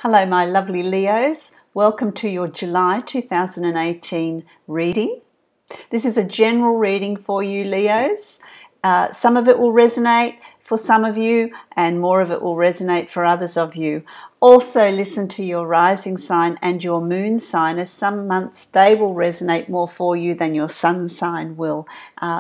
Hello, my lovely Leos. Welcome to your July 2018 reading. This is a general reading for you, Leos. Some of it will resonate for some of you, and more of it will resonate for others of you. Also, listen to your rising sign and your moon sign, as some months they will resonate more for you than your sun sign will.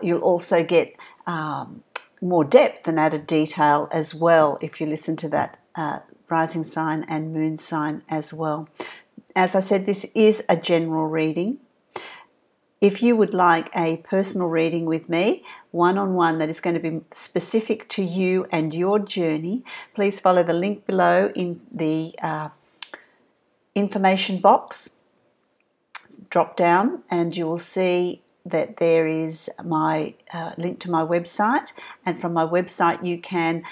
You'll also get more depth and added detail as well if you listen to that rising sign and moon sign as well. As I said, this is a general reading. If you would like a personal reading with me, one-on-one, that is going to be specific to you and your journey, please follow the link below in the information box. Drop down and you will see that there is my link to my website, and from my website you can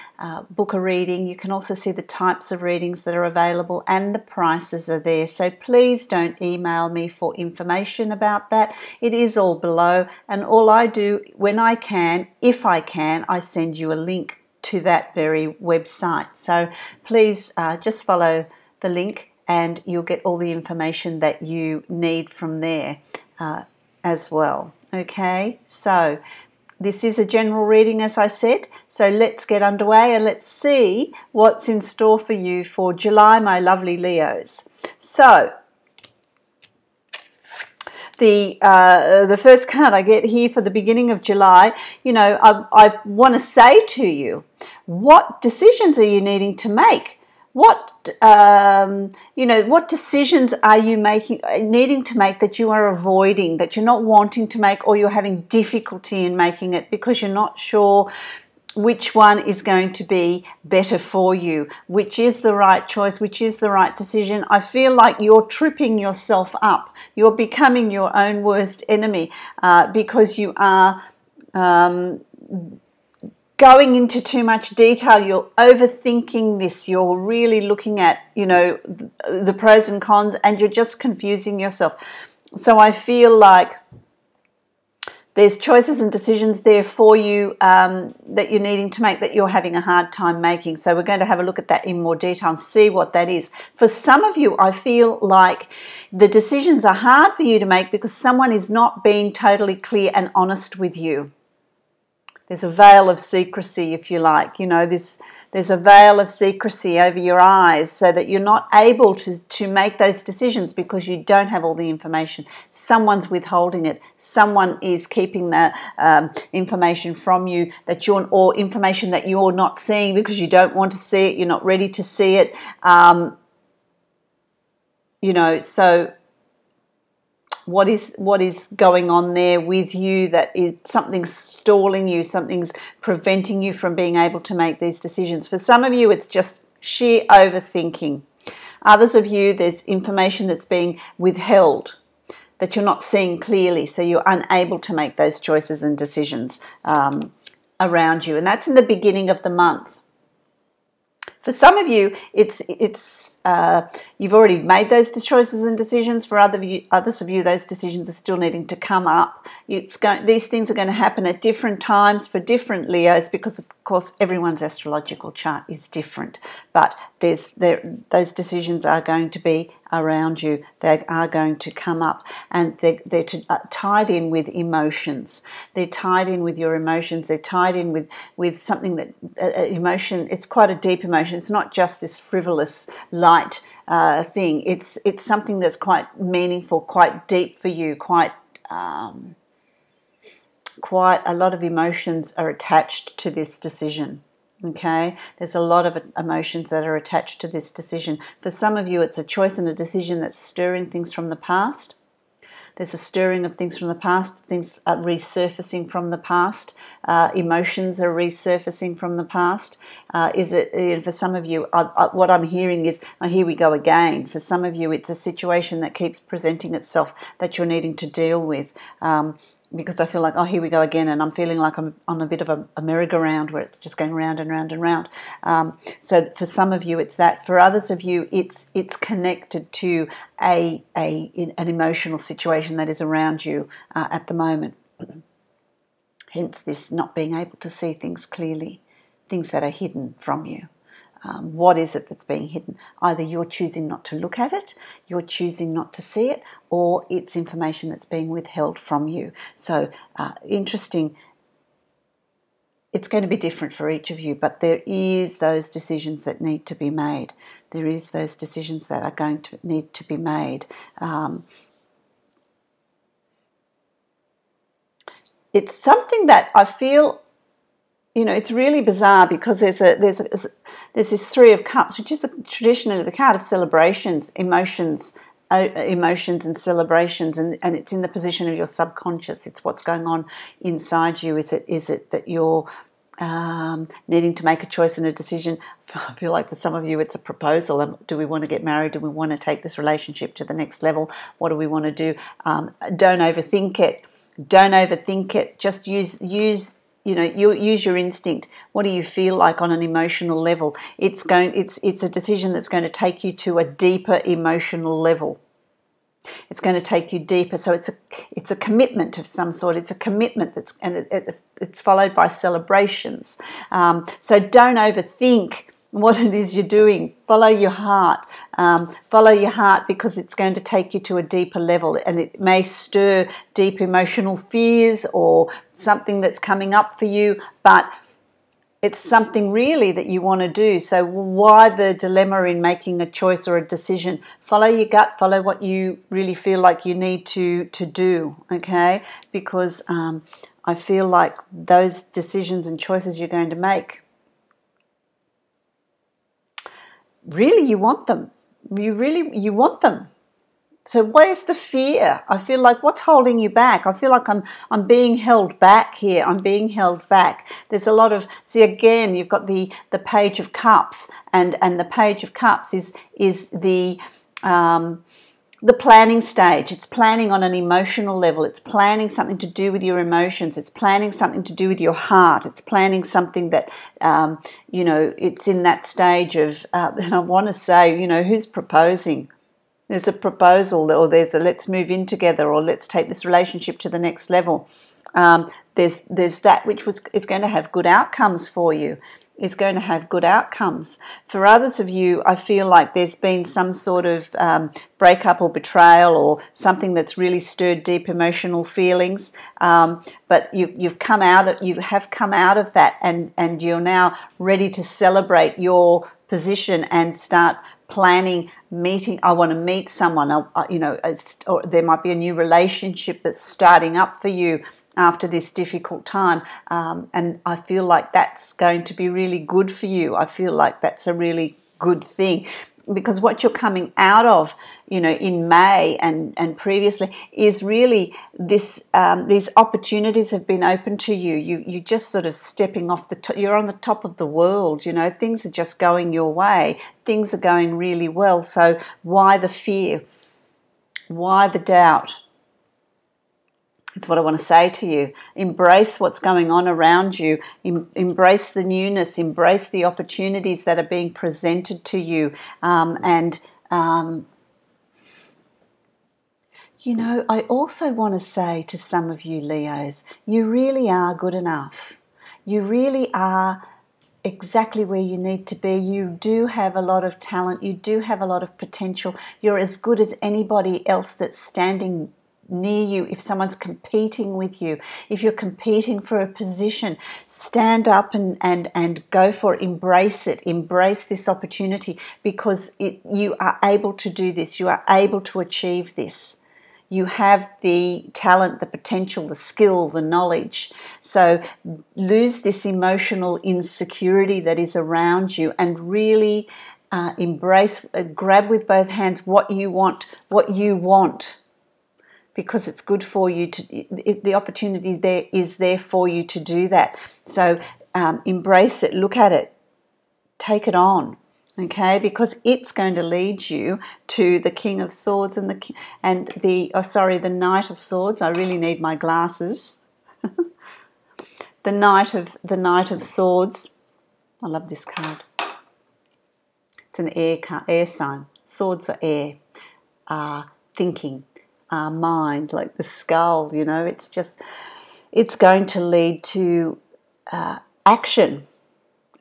book a reading. You can also see the types of readings that are available, and the prices are there, so please don't email me for information about that. It is all below, and all I do when I can, if I can, I send you a link to that very website. So please just follow the link and you'll get all the information that you need from there as well. Okay, so this is a general reading, as I said, so let's get underway and let's see what's in store for you for July, my lovely Leos. So the first card I get here for the beginning of July, you know, I want to say to you, what decisions are you needing to make? What what decisions are you needing to make that you are avoiding, that you're not wanting to make, or you're having difficulty in making it because you're not sure which one is going to be better for you, which is the right choice, which is the right decision. I feel like you're tripping yourself up. You're becoming your own worst enemy because you are going into too much detail. You're overthinking this. You're really looking at, the pros and cons, and you're just confusing yourself. So I feel like there's choices and decisions there for you that you're needing to make, that you're having a hard time making. So we're going to have a look at that in more detail and see what that is. For some of you, I feel like the decisions are hard for you to make because someone is not being totally clear and honest with you. There's a veil of secrecy, if you like. There's a veil of secrecy over your eyes so that you're not able to make those decisions because you don't have all the information. Someone's withholding it. Someone is keeping the information from you, or information that you're not seeing because you don't want to see it. You're not ready to see it. So what is going on there with you, that is something's stalling you, something's preventing you from being able to make these decisions. For some of you, it's just sheer overthinking. Others of you, there's information that's being withheld that you're not seeing clearly, so you're unable to make those choices and decisions around you, and that's in the beginning of the month. For some of you, you've already made those choices and decisions. For others of you, those decisions are still needing to come up. These things are going to happen at different times for different Leos because, of course, everyone's astrological chart is different. But those decisions are going to be around you. They are going to come up, and they're tied in with emotions. They're tied in with your emotions. They're tied in with something that emotion. It's quite a deep emotion. It's not just this frivolous, light thing. It's something that's quite meaningful, quite deep for you. Quite a lot of emotions are attached to this decision. Okay, there's a lot of emotions that are attached to this decision. For some of you, it's a choice and a decision that's stirring things from the past. There's a stirring of things from the past. Things are resurfacing from the past. Emotions are resurfacing from the past. For some of you, what I'm hearing is, here we go again. For some of you, it's a situation that keeps presenting itself that you're needing to deal with. Because I feel like, here we go again, and I'm feeling like I'm on a bit of a merry-go-round where it's just going round and round and round. So for some of you, it's that. For others of you, it's connected to an emotional situation that is around you at the moment. Hence this not being able to see things clearly, things that are hidden from you. What is it that's being hidden? Either you're choosing not to look at it, you're choosing not to see it, or it's information that's being withheld from you. So interesting. It's going to be different for each of you, but there is those decisions that need to be made. There is those decisions that are going to need to be made. It's something that I feel, it's really bizarre, because there's this Three of Cups, which is traditionally the card of celebrations, emotions and celebrations, and it's in the position of your subconscious. It's what's going on inside you. Is it that you're needing to make a choice and a decision? I feel like for some of you it's a proposal. Do we want to get married? Do we want to take this relationship to the next level? What do we want to do? Don't overthink it. Don't overthink it. Just use your instinct. What do you feel like on an emotional level? It's a decision that's going to take you to a deeper emotional level. It's going to take you deeper. So it's a commitment of some sort. It's a commitment it's followed by celebrations. So don't overthink what it is you're doing. Follow your heart. Follow your heart, because it's going to take you to a deeper level, and it may stir deep emotional fears or something that's coming up for you, but it's something really that you want to do. So why the dilemma in making a choice or a decision? Follow your gut, follow what you really feel like you need to do, okay? Because I feel like those decisions and choices you're going to make, really you want them. You want them. So where's the fear? I feel like, what's holding you back? I feel like I'm being held back here. I'm being held back. There's a lot of, see, again, you've got the Page of Cups, and the Page of Cups is the planning stage. It's planning on an emotional level. It's planning something to do with your emotions. It's planning something to do with your heart. It's planning something that, it's in that stage of, and I want to say, who's proposing? There's a proposal, or there's a let's move in together, or let's take this relationship to the next level. There's that which is going to have good outcomes for you, is going to have good outcomes. For others of you, I feel like there's been some sort of breakup or betrayal, or something that's really stirred deep emotional feelings. But you have come out of that, and you're now ready to celebrate your position and start planning meeting. I want to meet someone, or there might be a new relationship that's starting up for you after this difficult time, and I feel like that's going to be really good for you. I feel like that's a really good thing, because what you're coming out of, in May and previously, is really this. These opportunities have been open to you. You just sort of stepping off the top. You're on the top of the world. Things are just going your way. Things are going really well. So why the fear? Why the doubt? That's what I want to say to you. Embrace what's going on around you. Embrace the newness. Embrace the opportunities that are being presented to you. I also want to say to some of you Leos, you really are good enough. You really are exactly where you need to be. You do have a lot of talent. You do have a lot of potential. You're as good as anybody else that's standing near you. If someone's competing with you, if you're competing for a position, stand up and go for it. Embrace it. Embrace this opportunity, because you are able to do this. You are able to achieve this. You have the talent, the potential, the skill, the knowledge. So lose this emotional insecurity that is around you, and really embrace, grab with both hands what you want, because it's good for you the opportunity there is there for you to do that. So embrace it, look at it, take it on. Okay, because it's going to lead you to the King of Swords and the Knight of Swords. I really need my glasses. the Knight of Swords. I love this card. It's an air sign. Swords are air. Thinking, mind, like the skull. It's going to lead to action.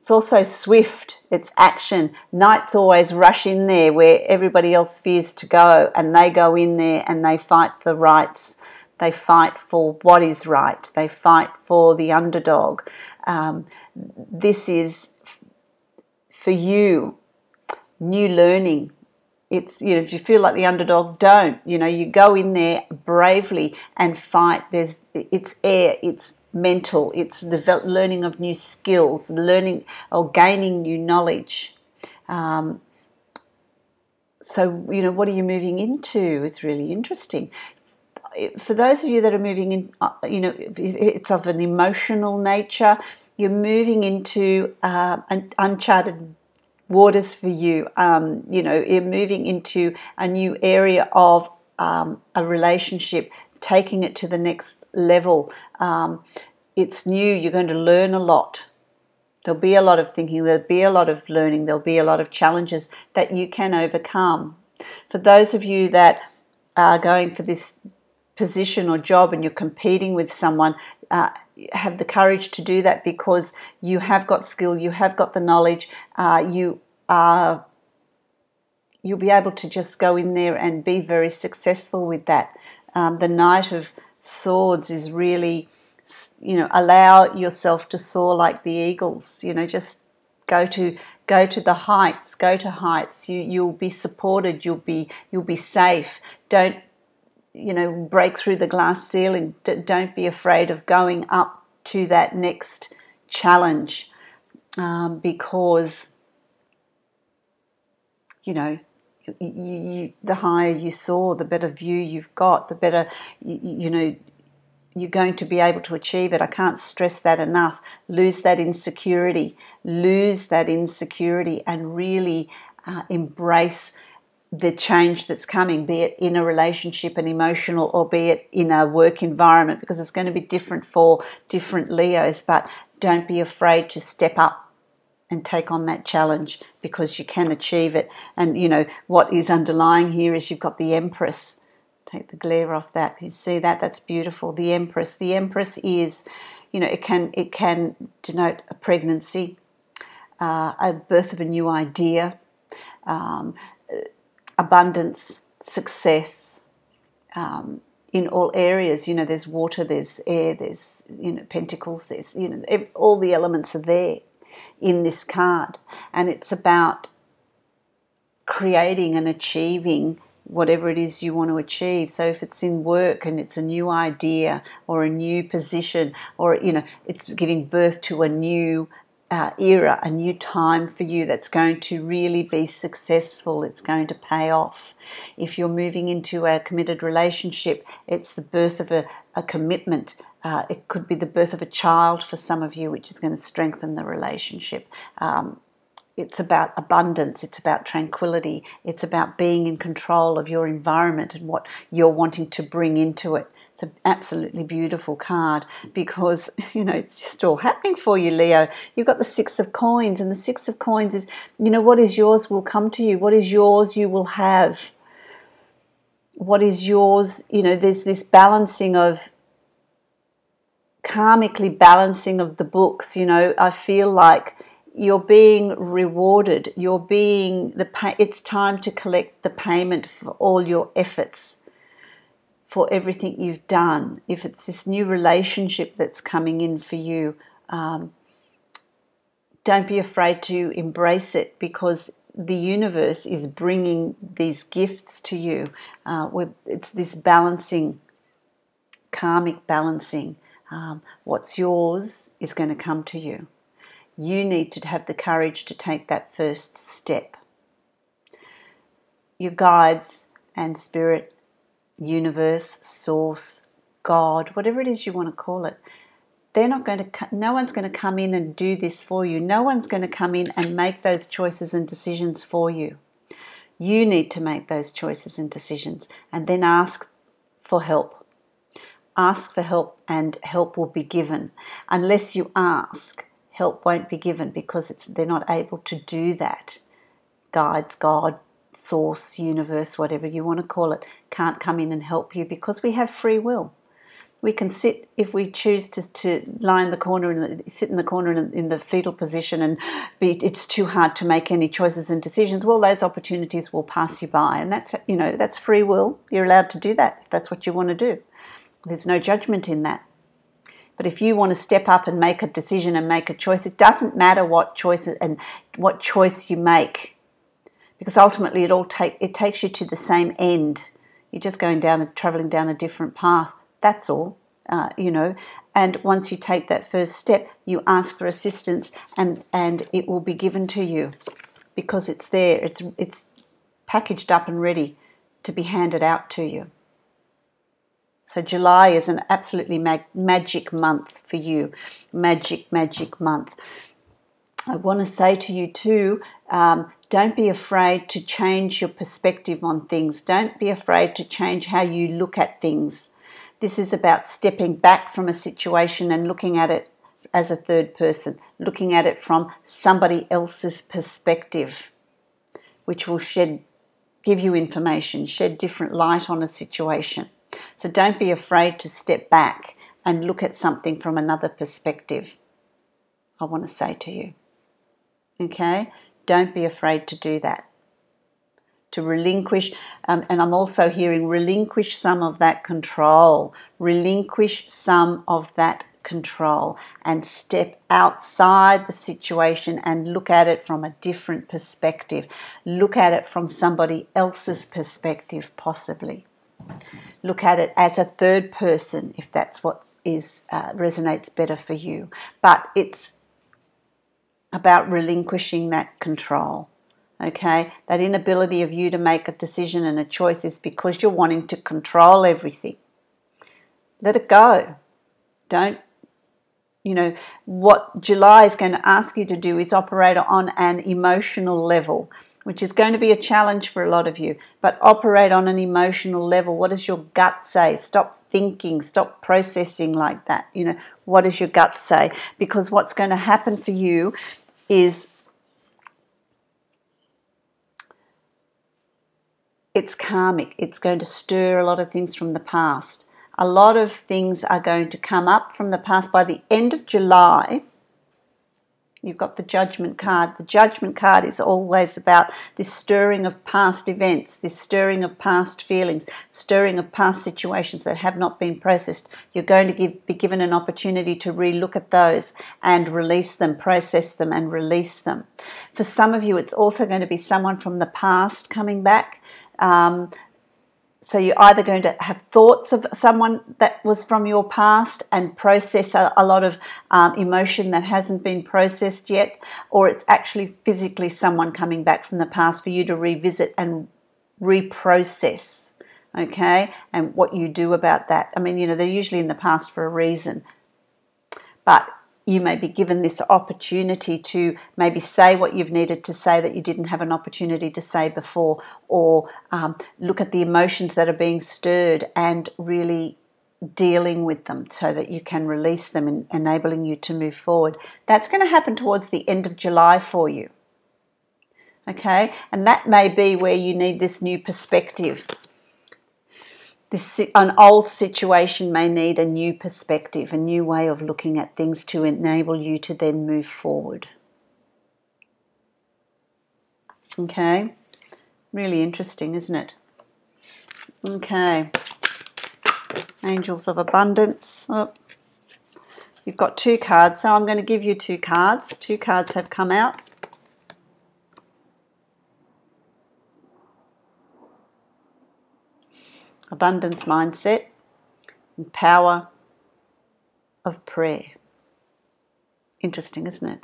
It's also swift, it's action. Knights always rush in there where everybody else fears to go, and they go in there and they fight for rights. They fight for what is right. They fight for the underdog. This is, for you, new learning. It's, you know, if you feel like the underdog, don't. You know, you go in there bravely and fight. It's air, it's mental, it's learning of new skills, learning or gaining new knowledge. So, you know, what are you moving into? It's really interesting. For those of you that are moving in, you know, it's of an emotional nature. You're moving into an uncharted waters for you. You know, you're moving into a new area of a relationship, taking it to the next level. It's new. You're going to learn a lot. There'll be a lot of thinking. There'll be a lot of learning. There'll be a lot of challenges that you can overcome. For those of you that are going for this position or job and you're competing with someone, have the courage to do that, because you have got skill, you have got the knowledge, you'll be able to just go in there and be very successful with that. The Knight of Swords is really, you know, allow yourself to soar like the eagles. You know, just go to the heights. Go to heights. You'll be supported. You'll be safe. Don't, you know, break through the glass ceiling. Don't be afraid of going up to that next challenge, because, you know, the higher you soar, the better view you've got, the better, you know, you're going to be able to achieve it. I can't stress that enough. Lose that insecurity, and really embrace the change that's coming, be it in a relationship and emotional, or be it in a work environment, because it's going to be different for different Leos. But don't be afraid to step up and take on that challenge, because you can achieve it. And, you know, what is underlying here is you've got the Empress. Take the glare off that. You see that? That's beautiful. The Empress. The Empress is, you know, it can denote a pregnancy, a birth of a new idea, abundance, success, in all areas. You know, there's water, there's air, there's, you know, pentacles, there's, you know, all the elements are there in this card. And it's about creating and achieving whatever it is you want to achieve. So if it's in work and it's a new idea or a new position, or, you know, it's giving birth to a new era, a new time for you that's going to really be successful. It's going to pay off. If you're moving into a committed relationship, it's the birth of a commitment. It could be the birth of a child for some of you, which is going to strengthen the relationship. It's about abundance, it's about tranquility, it's about being in control of your environment and what you're wanting to bring into it. It's an absolutely beautiful card, because, you know, it's just all happening for you, Leo. You've got the Six of Coins, and the Six of Coins is, you know, what is yours will come to you. What is yours you will have. What is yours, you know, there's this balancing of, karmically balancing of the books. You know, I feel like you're being rewarded. It's time to collect the payment for all your efforts, for everything you've done. If it's this new relationship that's coming in for you, don't be afraid to embrace it, because the universe is bringing these gifts to you. It's this balancing, karmic balancing. What's yours is going to come to you. You need to have the courage to take that first step. Your guides and spirit, universe, source, God, whatever it is you want to call it, no one's going to come in and do this for you. No one's going to come in and make those choices and decisions for you. You need to make those choices and decisions, and then ask for help. Ask for help, and help will be given. Unless you ask, help won't be given, because they're not able to do that. Guides, God, source, universe, whatever you want to call it, can't come in and help you, because we have free will. We can sit, if we choose to lie in the corner, sit in the corner in the fetal position, and it's too hard to make any choices and decisions. Well, those opportunities will pass you by, and that's free will. You're allowed to do that if that's what you want to do. There's no judgment in that. But if you want to step up and make a decision and make a choice, it doesn't matter what choice you make, because ultimately it takes you to the same end. You're just traveling down a different path. That's all, And once you take that first step, you ask for assistance, and it will be given to you, because it's there. It's packaged up and ready to be handed out to you. So July is an absolutely magic month for you. Magic month. I want to say to you too, don't be afraid to change your perspective on things. Don't be afraid to change how you look at things. This is about stepping back from a situation and looking at it as a third person, looking at it from somebody else's perspective, which will give you information, shed different light on a situation. So don't be afraid to step back and look at something from another perspective, I want to say to you. Okay? Don't be afraid to do that. To relinquish, and I'm also hearing relinquish some of that control. Relinquish some of that control and step outside the situation and look at it from a different perspective. Look at it from somebody else's perspective, possibly. Look at it as a third person, if that's what resonates better for you. But it's about relinquishing that control. Okay, that inability of you to make a decision and a choice is because you're wanting to control everything. Let it go. Don't, what July is going to ask you to do is operate on an emotional level, which is going to be a challenge for a lot of you, but operate on an emotional level. What does your gut say? Stop thinking, stop processing like that. What does your gut say? Because what's going to happen for you is it's karmic. It's going to stir a lot of things from the past. A lot of things are going to come up from the past. By the end of July, you've got the Judgment card. The Judgment card is always about this stirring of past events, this stirring of past feelings, stirring of past situations that have not been processed. You're going to be given an opportunity to relook at those and release them, process them and release them. For some of you, it's also going to be someone from the past coming back. So you're either going to have thoughts of someone that was from your past and process a lot of emotion that hasn't been processed yet, or it's actually physically someone coming back from the past for you to revisit and reprocess, okay? And what you do about that. I mean, they're usually in the past for a reason, but you may be given this opportunity to maybe say what you've needed to say that you didn't have an opportunity to say before, or look at the emotions that are being stirred and really dealing with them so that you can release them and enabling you to move forward. That's going to happen towards the end of July for you. Okay? And that may be where you need this new perspective. An old situation may need a new perspective, a new way of looking at things to enable you to then move forward. Okay, really interesting, isn't it? Okay, Angels of Abundance. Oh, you've got 2 cards, so I'm going to give you 2 cards. 2 cards have come out. Abundance mindset and power of prayer. Interesting, isn't it?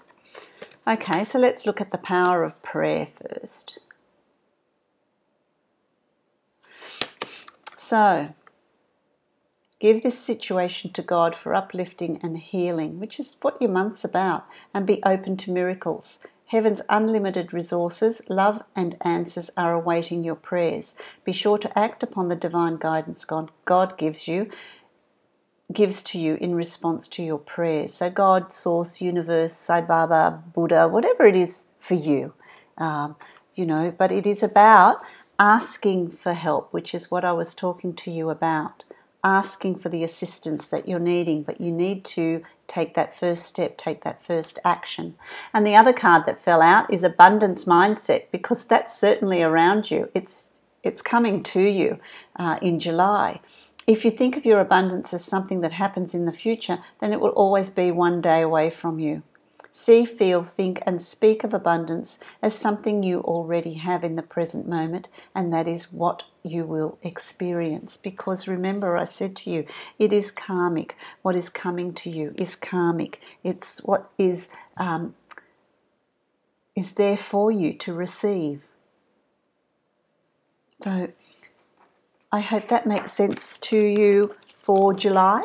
Okay, so let's look at the power of prayer first. So, give this situation to God for uplifting and healing, which is what your month's about, and be open to miracles. Heaven's unlimited resources, love and answers are awaiting your prayers. Be sure to act upon the divine guidance God gives to you in response to your prayers. So God, Source, Universe, Sai Baba, Buddha, whatever it is for you, but it is about asking for help, which is what I was talking to you about. asking for the assistance that you're needing, but you need to take that first step, take that first action. And the other card that fell out is abundance mindset, because that's certainly around you. It's coming to you in July. If you think of your abundance as something that happens in the future, then it will always be one day away from you. See, feel, think, and speak of abundance as something you already have in the present moment, and that is what you will experience. Because remember, I said to you, it is karmic. What is coming to you is karmic. It's what is there for you to receive. So I hope that makes sense to you for July.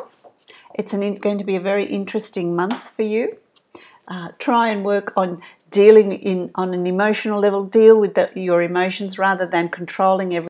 It's going to be a very interesting month for you. Try and work on dealing on an emotional level. Deal with your emotions rather than controlling everything.